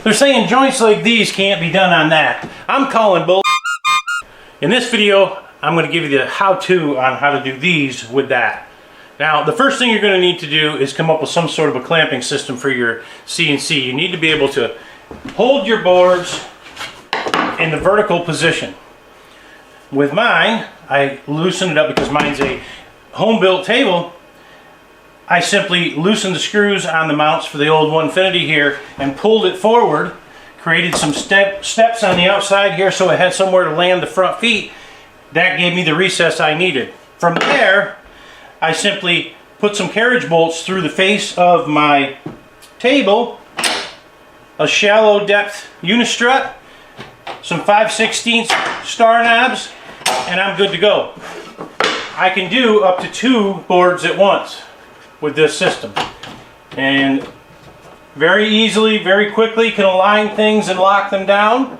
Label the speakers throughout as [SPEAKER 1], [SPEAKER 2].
[SPEAKER 1] They're saying joints like these can't be done on that. I'm calling bull. In this video, I'm going to give you the how-to on how to do these with that. Now, the first thing you're going to need to do is come up with some sort of a clamping system for your CNC. You need to be able to hold your boards in the vertical position. With mine, I loosen it up because mine's a home-built table. I simply loosened the screws on the mounts for the old Onefinity here and pulled it forward, created some steps on the outside here so it had somewhere to land the front feet. That gave me the recess I needed. From there, I simply put some carriage bolts through the face of my table, a shallow depth unistrut, some 5/16 star knobs, and I'm good to go. I can do up to 2 boards at once with this system, and very easily, very quickly can align things and lock them down,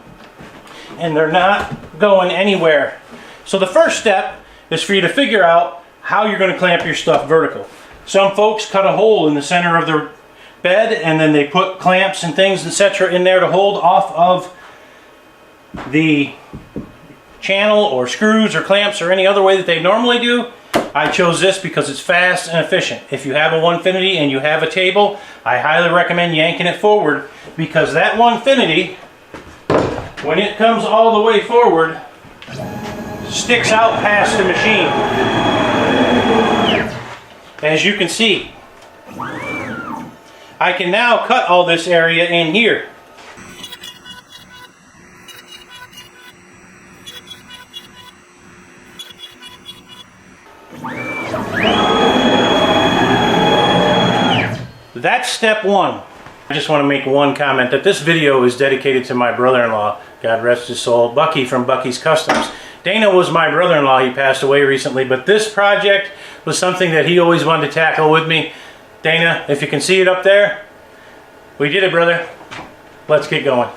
[SPEAKER 1] and they're not going anywhere. So the first step is for you to figure out how you're going to clamp your stuff vertical. Some folks cut a hole in the center of their bed and then they put clamps and things, etc. in there to hold off of the channel or screws or clamps or any other way that they normally do. I chose this because it's fast and efficient. If you have a Onefinity and you have a table, I highly recommend yanking it forward, because that Onefinity, when it comes all the way forward, sticks out past the machine. As you can see, I can now cut all this area in here. That's step one. I just want to make one comment that this video is dedicated to my brother-in-law, God rest his soul, Bucky from Bucky's Customs. Dana was my brother-in-law. He passed away recently, but this project was something that he always wanted to tackle with me. Dana, if you can see it up there, we did it, brother. Let's get going.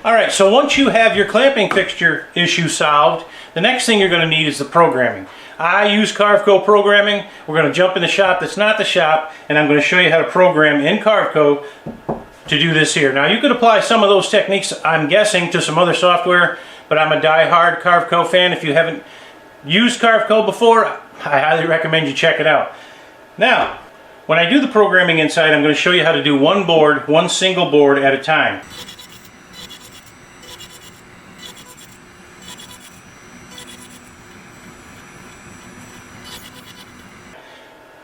[SPEAKER 1] Alright, so once you have your clamping fixture issue solved, the next thing you're going to need is the programming. I use Carveco programming. We're going to jump in the shop that's not the shop, and I'm going to show you how to program in Carveco to do this here. Now, you could apply some of those techniques, I'm guessing, to some other software, but I'm a die-hard Carveco fan. If you haven't used Carveco before, I highly recommend you check it out. Now, when I do the programming inside, I'm going to show you how to do one board, one single board at a time.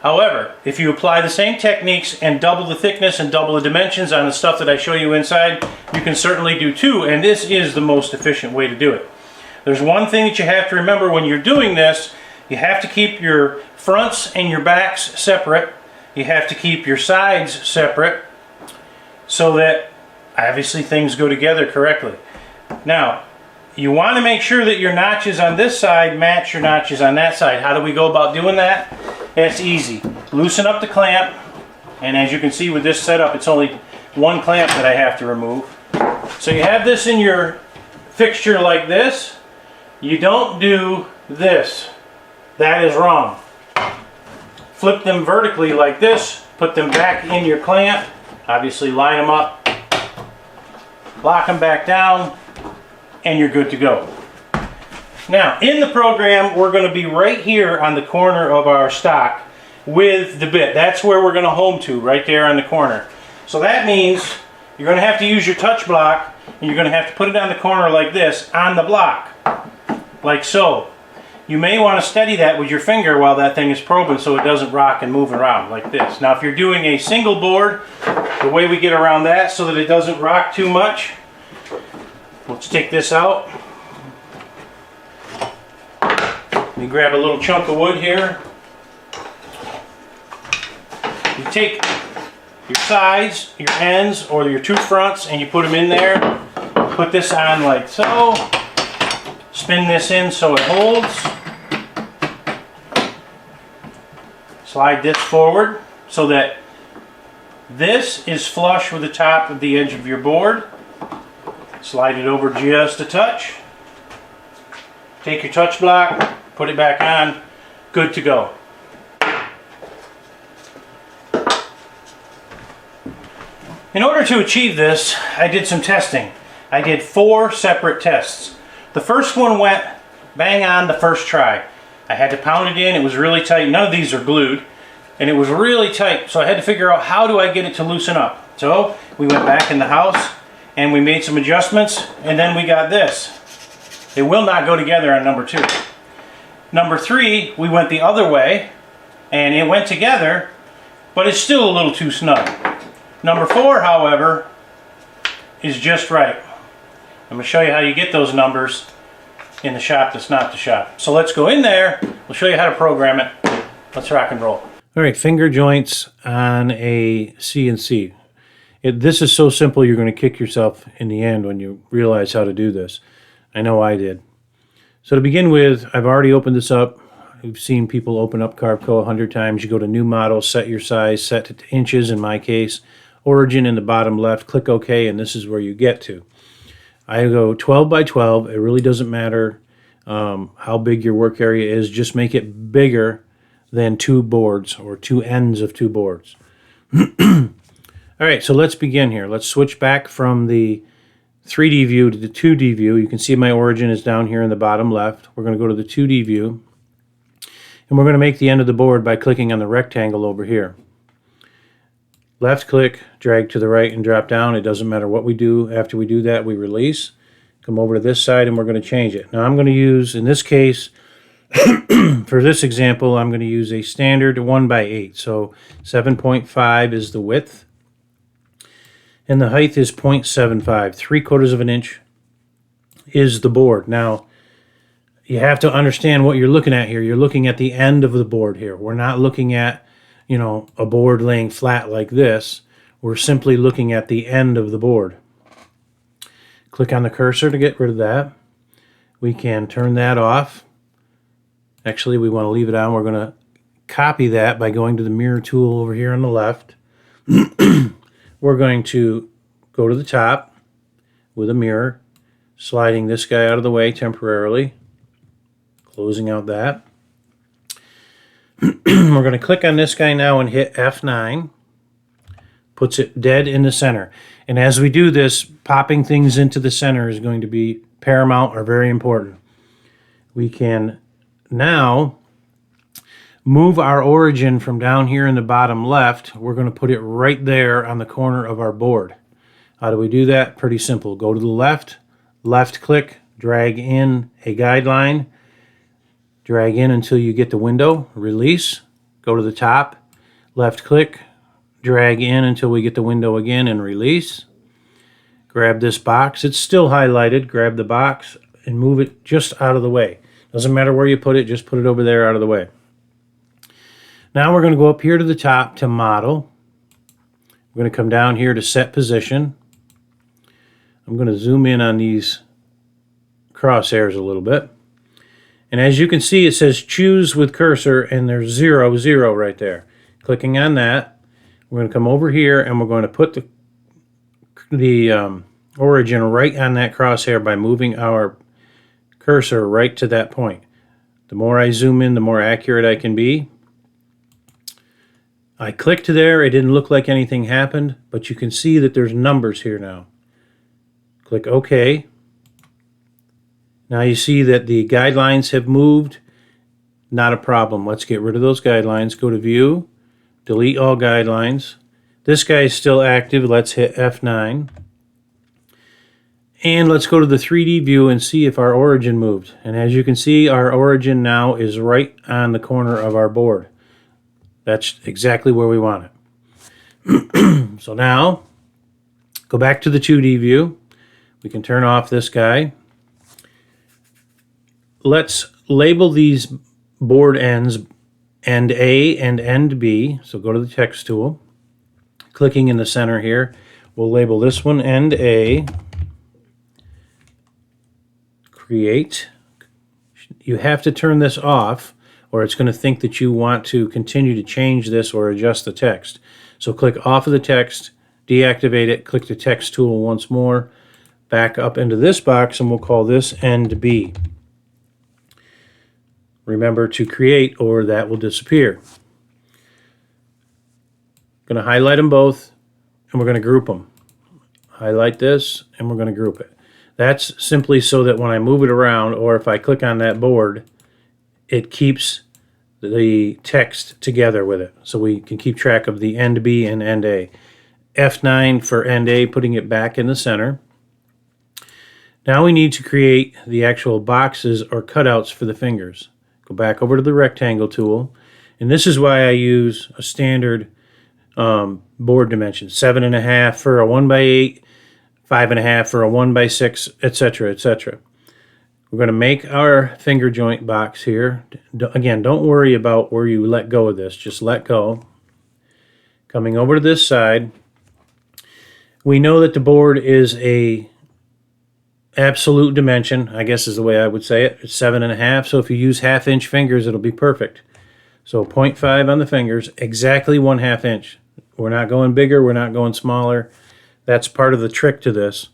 [SPEAKER 1] However, if you apply the same techniques and double the thickness and double the dimensions on the stuff that I show you inside, you can certainly do 2, and this is the most efficient way to do it. There's one thing that you have to remember when you're doing this. You have to keep your fronts and your backs separate. You have to keep your sides separate so that obviously things go together correctly. Now, you want to make sure that your notches on this side match your notches on that side. How do we go about doing that? It's easy. Loosen up the clamp, and as you can see with this setup, it's only one clamp that I have to remove. So you have this in your fixture like this. You don't do this. That is wrong. Flip them vertically like this, put them back in your clamp, obviously line them up, lock them back down, and you're good to go. Now, in the program, we're going to be right here on the corner of our stock with the bit. That's where we're going to home to, right there on the corner. So that means you're going to have to use your touch block, and you're going to have to put it on the corner like this, on the block, like so. You may want to steady that with your finger while that thing is probing so it doesn't rock and move around like this. Now, if you're doing a single board, the way we get around that so that it doesn't rock too much, let's take this out. You grab a little chunk of wood here. You take your sides, your ends, or your 2 fronts, and you put them in there. Put this on like so. Spin this in so it holds. Slide this forward so that this is flush with the top of the edge of your board. Slide it over just a touch. Take your touch block, put it back on, good to go. In order to achieve this, I did some testing. I did 4 separate tests. The first one went bang on the first try. I had to pound it in, it was really tight. None of these are glued, and it was really tight. So I had to figure out, how do I get it to loosen up? So we went back in the house and we made some adjustments, and then we got this. It will not go together on number 2. Number 3, we went the other way, and it went together, but it's still a little too snug. Number 4, however, is just right. I'm going to show you how you get those numbers in the shop that's not the shop. So let's go in there, we'll show you how to program it. Let's rock and roll. All right, finger joints on a CNC. This is so simple you're going to kick yourself in the end when you realize how to do this. I know I did. So to begin with, I've already opened this up. We've seen people open up Carveco 100 times. You go to new model, set your size, set to inches in my case, origin in the bottom left, click OK, and this is where you get to. I go 12 by 12. It really doesn't matter how big your work area is. Just make it bigger than 2 boards or 2 ends of 2 boards. All right, so let's begin here. Let's switch back from the 3D view to the 2D view. You can see my origin is down here in the bottom left. We're going to go to the 2D view, and we're going to make the end of the board by clicking on the rectangle over here. Left click, drag to the right and drop down. It doesn't matter what we do. After we do that, we release. Come over to this side and we're going to change it. Now I'm going to use, in this case, for this example, I'm going to use a standard 1 by 8. So 7.5 is the width. And the height is 0.75, 3/4 of an inch is the board. Now, you have to understand what you're looking at here. You're looking at the end of the board here. We're not looking at, a board laying flat like this. We're simply looking at the end of the board. Click on the cursor to get rid of that. We can turn that off. Actually, we want to leave it on. We're going to copy that by going to the mirror tool over here on the left. We're going to go to the top with a mirror, sliding this guy out of the way temporarily, closing out that. We're going to click on this guy now and hit F9. Puts it dead in the center. And as we do this, popping things into the center is going to be paramount or very important. We can now move our origin from down here in the bottom left. We're going to put it right there on the corner of our board. How do we do that? Pretty simple. Go to the left, left click, drag in a guideline, drag in until you get the window, release, go to the top, left click, drag in until we get the window again and release. Grab this box. It's still highlighted. Grab the box and move it just out of the way. Doesn't matter where you put it, just put it over there out of the way. Now we're going to go up here to the top to model. We're going to come down here to set position. I'm going to zoom in on these crosshairs a little bit. And as you can see, it says choose with cursor, and there's 0, 0 right there. Clicking on that, we're going to come over here and we're going to put the origin right on that crosshair by moving our cursor right to that point. The more I zoom in, the more accurate I can be. I clicked there, it didn't look like anything happened, but you can see that there's numbers here now. Click OK. Now you see that the guidelines have moved. Not a problem. Let's get rid of those guidelines. Go to View, delete all guidelines. This guy is still active. Let's hit F9. And let's go to the 3D view and see if our origin moved. And as you can see, our origin now is right on the corner of our board. That's exactly where we want it. So now, go back to the 2D view. We can turn off this guy. Let's label these board ends end A and end B. So go to the text tool. Clicking in the center here, we'll label this one end A. Create. You have to turn this off, or it's going to think that you want to continue to change this or adjust the text. So click off of the text, deactivate it, click the text tool once more, back up into this box, and we'll call this end B. Remember to create, or that will disappear. Going to highlight them both, and we're going to group them. Highlight this, and we're going to group it. That's simply so that when I move it around, or if I click on that board, it keeps the text together with it. So we can keep track of the end B and end A. F9 for end A, putting it back in the center. Now we need to create the actual boxes or cutouts for the fingers. Go back over to the rectangle tool, and this is why I use a standard board dimension, 7.5 for a 1x8, 5.5 for a 1x6, etc., etc. We're going to make our finger joint box here. Again, don't worry about where you let go of this. Just let go. Coming over to this side, we know that the board is a absolute dimension, I guess is the way I would say it. It's 7.5, so if you use 1/2 inch fingers, it'll be perfect. So 0.5 on the fingers, exactly 1/2 inch. We're not going bigger, we're not going smaller. That's part of the trick to this.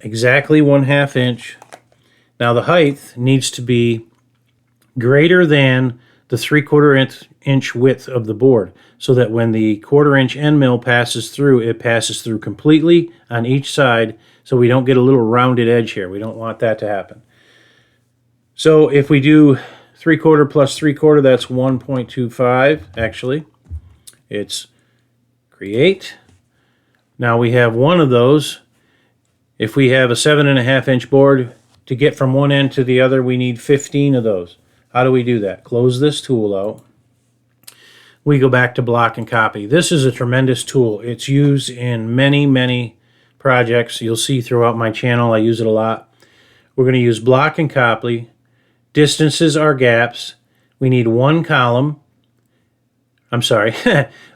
[SPEAKER 1] Exactly 1/2 inch. Now the height needs to be greater than the 3/4 inch width of the board, so that when the 1/4 inch end mill passes through, it passes through completely on each side, so we don't get a little rounded edge here. We don't want that to happen. So if we do 3/4 plus 3/4, that's 1.25. Actually, it's create. Now we have one of those. If we have a 7.5 inch board, to get from one end to the other, we need 15 of those. How do we do that? Close this tool out. We go back to block and copy. This is a tremendous tool. It's used in many, many projects. You'll see throughout my channel, I use it a lot. We're going to use block and copy. Distances are gaps. We need one column. I'm sorry,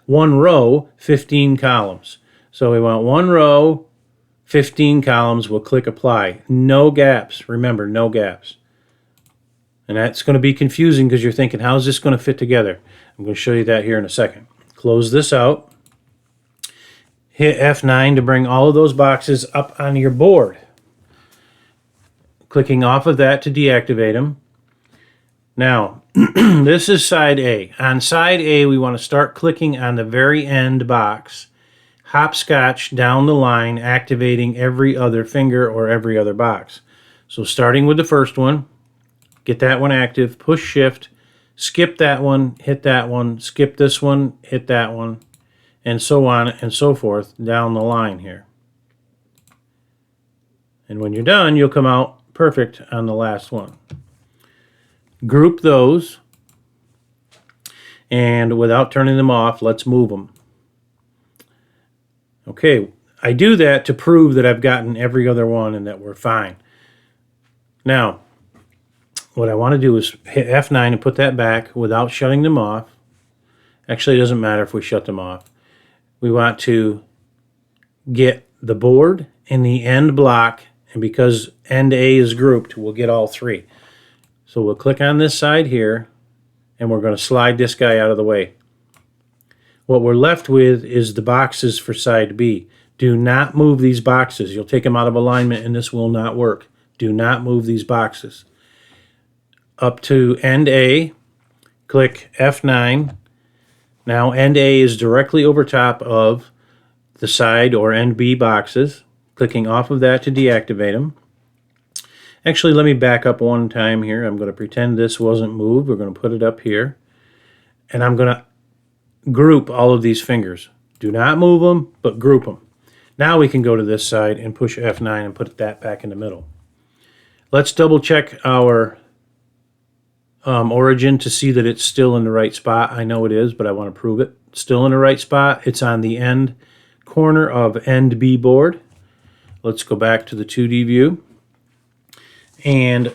[SPEAKER 1] one row, 15 columns. So we want one row, 15 columns. We'll click apply. No gaps. Remember, no gaps. And that's going to be confusing because you're thinking, how is this going to fit together? I'm going to show you that here in a second. Close this out. Hit F9 to bring all of those boxes up on your board. Clicking off of that to deactivate them. Now, this is side A. On side A, we want to start clicking on the very end box, hopscotch down the line, activating every other finger or every other box. So starting with the first one, get that one active, push shift, skip that one, hit that one, skip this one, hit that one, and so on and so forth down the line here. And when you're done, you'll come out perfect on the last one. Group those, and without turning them off, let's move them. Okay, I do that to prove that I've gotten every other one and that we're fine. Now, what I want to do is hit F9 and put that back without shutting them off. Actually, it doesn't matter if we shut them off. We want to get the board in the end block, and because end A is grouped, we'll get all three. So we'll click on this side here, and we're going to slide this guy out of the way. What we're left with is the boxes for side B. Do not move these boxes. You'll take them out of alignment, and this will not work. Do not move these boxes. Up to end A, click F9. Now end A is directly over top of the side or end B boxes. Clicking off of that to deactivate them. Actually, let me back up one time here. I'm going to pretend this wasn't moved. We're going to put it up here. And I'm going to group all of these fingers. Do not move them, but group them. Now we can go to this side and push F9 and put that back in the middle. Let's double check our origin to see that it's still in the right spot. I know it is, but I want to prove it. Still in the right spot. It's on the end corner of end B board. Let's go back to the 2D view. And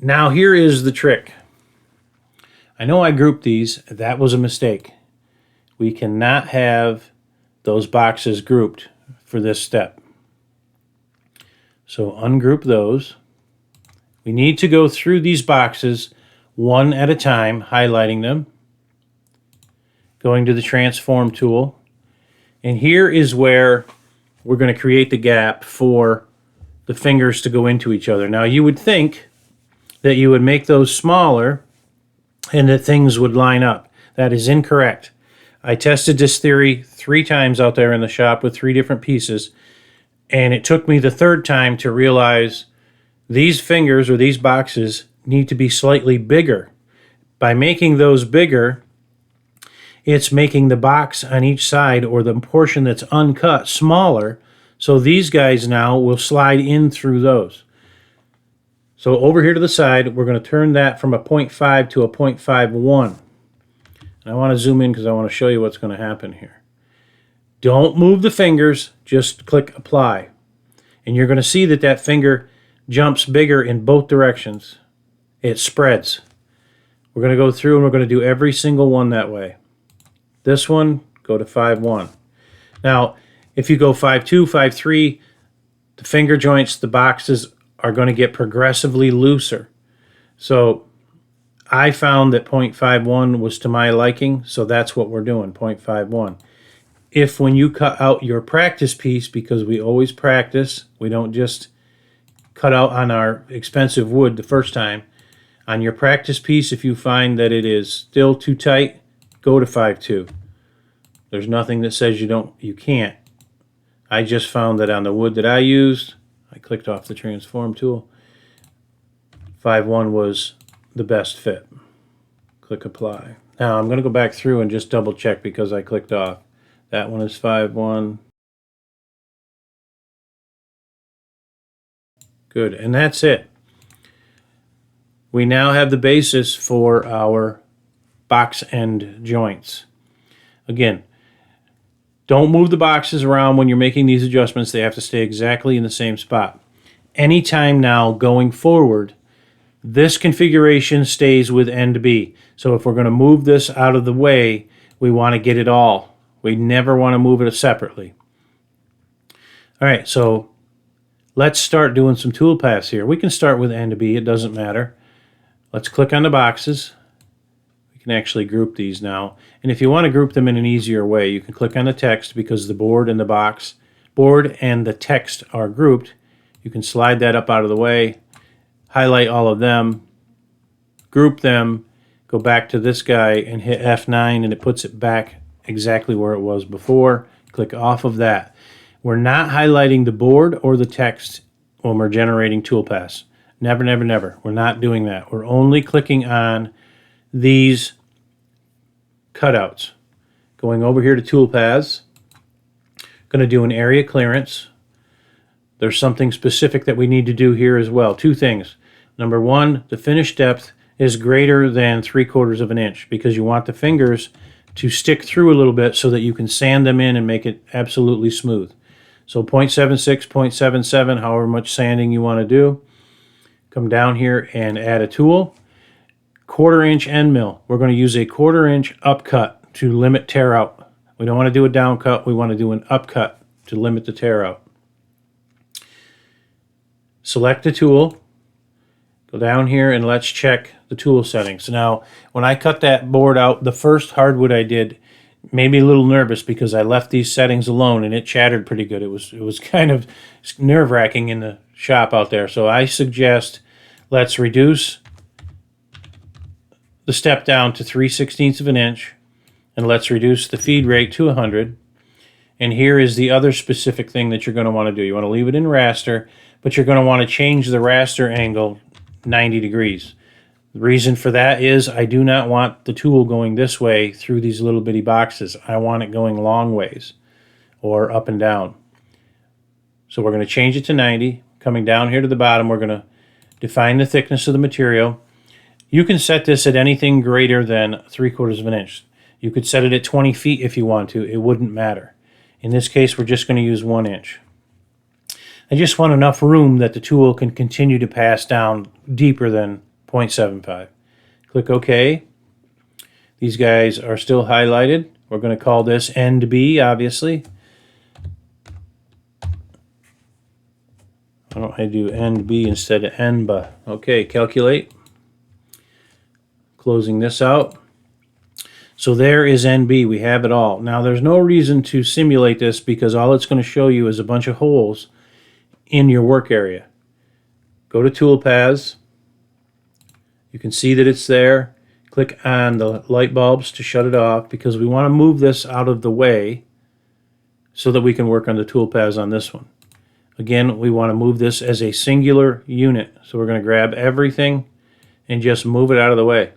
[SPEAKER 1] now here is the trick. I know I grouped these. That was a mistake. We cannot have those boxes grouped for this step. So ungroup those. We need to go through these boxes one at a time, highlighting them, going to the transform tool. And here is where we're going to create the gap for the fingers to go into each other. Now you would think that you would make those smaller and that things would line up. That is incorrect. I tested this theory 3 times out there in the shop with 3 different pieces, and it took me the 3rd time to realize these fingers or these boxes need to be slightly bigger. By making those bigger, it's making the box on each side or the portion that's uncut smaller, so these guys now will slide in through those. So over here to the side, we're going to turn that from a 0.5 to a 0.51. And I want to zoom in because I want to show you what's going to happen here. Don't move the fingers, just click apply. And you're going to see that that finger jumps bigger in both directions. It spreads. We're going to go through and we're going to do every single one that way. This one, go to 5-1. Now, if you go 5-2, 5-3, the finger joints, the boxes are going to get progressively looser. So I found that 0.51 was to my liking, so that's what we're doing, 0.51. If when you cut out your practice piece, because we always practice, we don't just cut out on our expensive wood the first time. On your practice piece, if you find that it is still too tight, go to 5-2. There's nothing that says you can't. I just found that on the wood that I used, I clicked off the transform tool, 5-1 was the best fit. Click apply. Now I'm going to go back through and just double check because I clicked off. That one is 5-1. Good, and that's it. We now have the basis for our box end joints. Again, don't move the boxes around when you're making these adjustments. They have to stay exactly in the same spot. Anytime now going forward, this configuration stays with end B. So if we're going to move this out of the way, we want to get it all. We never want to move it separately. All right, so let's start doing some toolpaths here. We can start with end B, it doesn't matter. Let's click on the boxes. We can actually group these now. And if you want to group them in an easier way, you can click on the text because the board and the text are grouped. You can slide that up out of the way, highlight all of them, group them, go back to this guy and hit F9 and it puts it back exactly where it was before. Click off of that. We're not highlighting the board or the text when we're generating toolpaths. Never, never, never. We're not doing that. We're only clicking on these cutouts. Going over here to toolpaths, going to do an area clearance. There's something specific that we need to do here as well. 2 things. Number 1, the finish depth is greater than 3/4 of an inch because you want the fingers to stick through a little bit so that you can sand them in and make it absolutely smooth. So 0.76, 0.77, however much sanding you want to do. Come down here and add a tool. 1/4 inch end mill. We're going to use a 1/4 inch upcut to limit tear out. We don't want to do a down cut. We want to do an upcut to limit the tear out. Select the tool. Go down here and let's check the tool settings. Now, when I cut that board out, the first hardwood I did made me a little nervous because I left these settings alone and it chattered pretty good. It was kind of nerve-wracking in the shop out there. So I suggest let's reduce the step down to 3/16 of an inch and let's reduce the feed rate to 100. And here is the other specific thing that you're going to want to do. You want to leave it in raster, but you're going to want to change the raster angle 90 degrees. The reason for that is I do not want the tool going this way through these little bitty boxes. I want it going long ways or up and down. So we're going to change it to 90. Coming down here to the bottom, we're going to define the thickness of the material. You can set this at anything greater than 3/4 of an inch. You could set it at 20 feet if you want to. It wouldn't matter. In this case, we're just going to use 1 inch. I just want enough room that the tool can continue to pass down deeper than 0.75. Click OK. These guys are still highlighted. We're going to call this end B, obviously. Why don't I do end B instead of end B? Okay, calculate. Closing this out. So there is NB. We have it all. Now there's no reason to simulate this because all it's going to show you is a bunch of holes in your work area. Go to Toolpaths. You can see that it's there. Click on the light bulbs to shut it off because we want to move this out of the way so that we can work on the tool paths on this one. Again, we want to move this as a singular unit. So we're going to grab everything and just move it out of the way.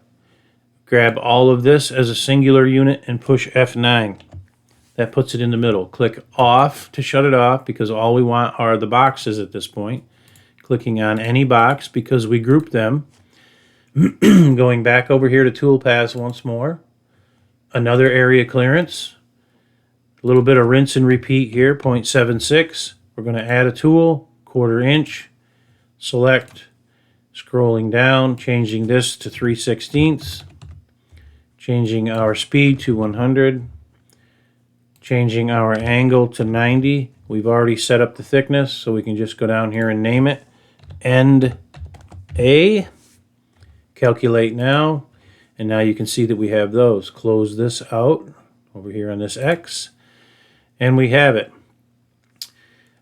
[SPEAKER 1] Grab all of this as a singular unit and push F9. That puts it in the middle. Click off to shut it off because all we want are the boxes at this point. Clicking on any box because we group them. Going back over here to Toolpath once more. Another area clearance. A little bit of rinse and repeat here, 0.76. We're going to add a tool, 1/4 inch. Select, scrolling down, changing this to 3/16. Changing our speed to 100. Changing our angle to 90. We've already set up the thickness, so we can just go down here and name it. End A. Calculate now, and now you can see that we have those. Close this out over here on this X, and we have it.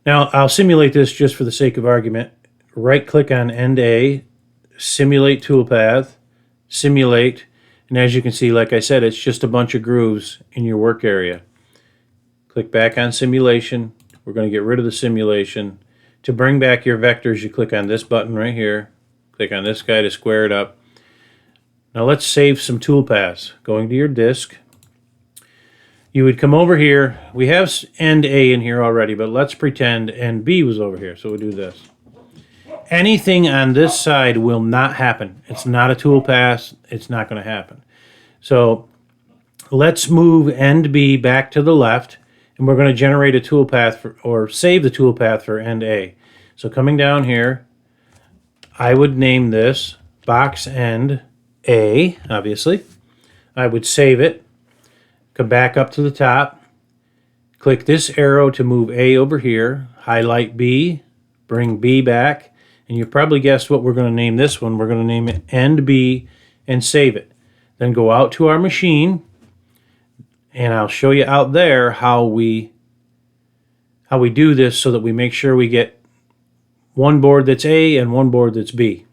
[SPEAKER 1] Now I'll simulate this just for the sake of argument. Right click on End A, simulate toolpath, simulate, and as you can see, like I said, it's just a bunch of grooves in your work area. Click back on simulation. We're going to get rid of the simulation. To bring back your vectors, you click on this button right here. Click on this guy to square it up. Now let's save some toolpaths. Going to your disk, you would come over here. We have End A in here already, but let's pretend End B was over here. So we'll do this. Anything on this side will not happen. It's not a toolpath. It's not going to happen. So let's move End B back to the left, and we're going to generate a toolpath or save the toolpath for End A. So coming down here, I would name this Box End A, obviously. I would save it, come back up to the top, click this arrow to move A over here, highlight B, bring B back, and you probably guessed what we're going to name this one. We're going to name it End B and save it. Then go out to our machine, and I'll show you out there how we do this so that we make sure we get one board that's A and one board that's B.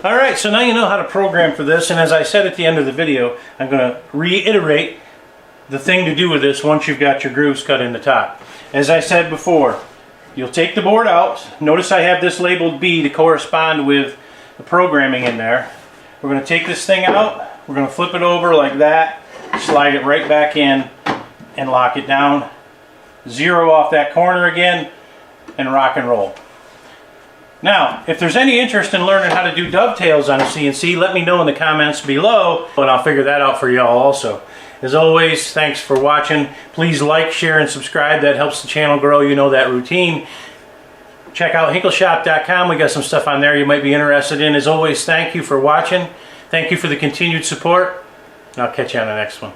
[SPEAKER 1] Alright, so now you know how to program for this, and as I said at the end of the video, I'm going to reiterate the thing to do with this once you've got your grooves cut in the top. As I said before, you'll take the board out. Notice I have this labeled B to correspond with the programming in there. We're going to take this thing out, we're going to flip it over like that, slide it right back in, and lock it down. Zero off that corner again, and rock and roll. Now, if there's any interest in learning how to do dovetails on a CNC, let me know in the comments below, and I'll figure that out for y'all also. As always, thanks for watching. Please like, share, and subscribe. That helps the channel grow. You know that routine. Check out Hinkleshop.com. We got some stuff on there you might be interested in. As always, thank you for watching. Thank you for the continued support. I'll catch you on the next one.